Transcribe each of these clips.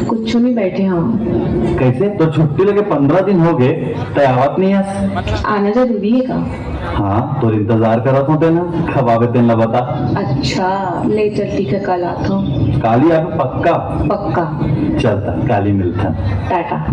कुछ नहीं बैठे हम। कैसे तो छुट्टी लगे 15 दिन हो गए तो आवत नहीं है। आना जरूरी है का? हाँ तो इंतजार करत होते ना, कब आवे तेन ला बता। अच्छा ले चल, ठीक है कल आता हूँ। काली आवे पक्का? पक्का। चलता काली मिलता। टाटा।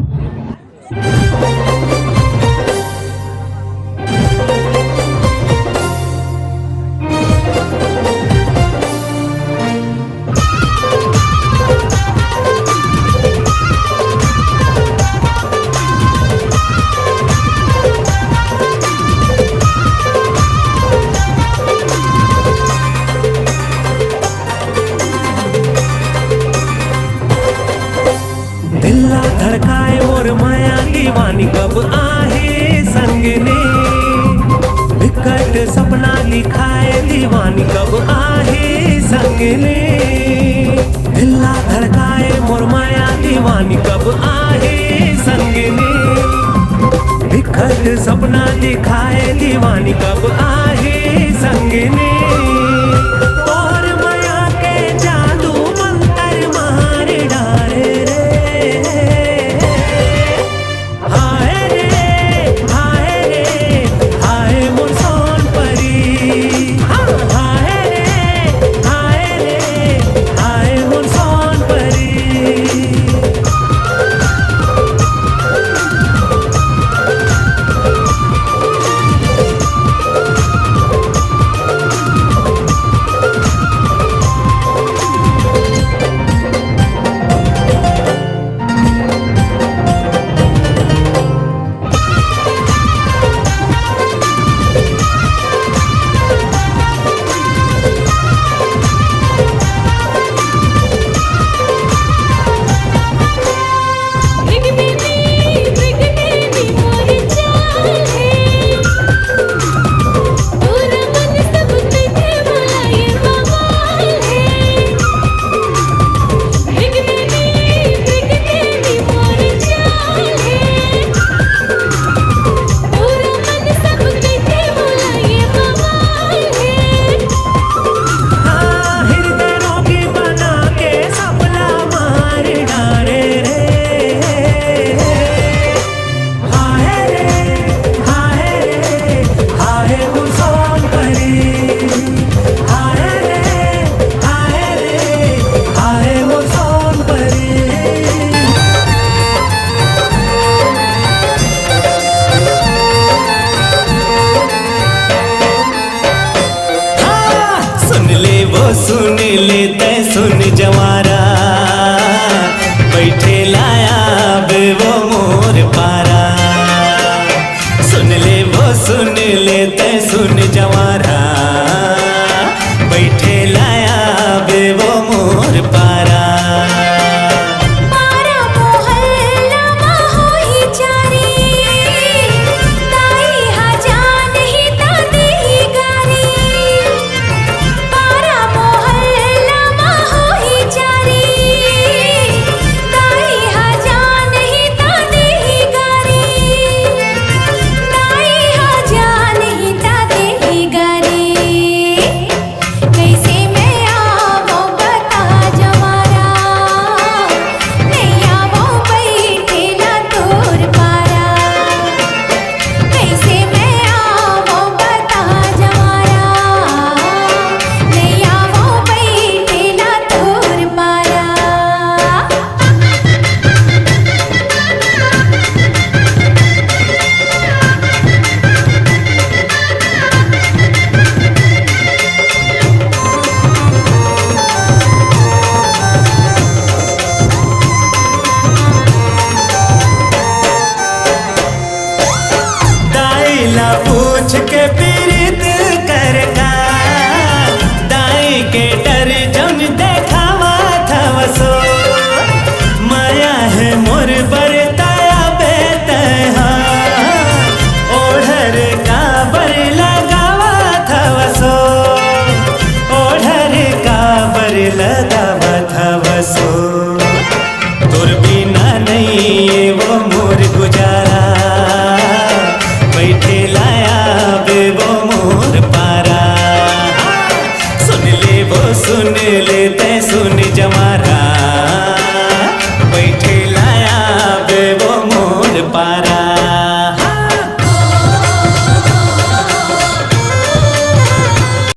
दिल्ला धड़काए और माया दीवानी कब आहे संगने, विकट सपना दिखाए दीवानी कब आहे संगने। दिल्ला धड़काए मोर माया दीवानी कब आहे संगने, विकट सपना दिखाए दीवानी कब आहे संगने।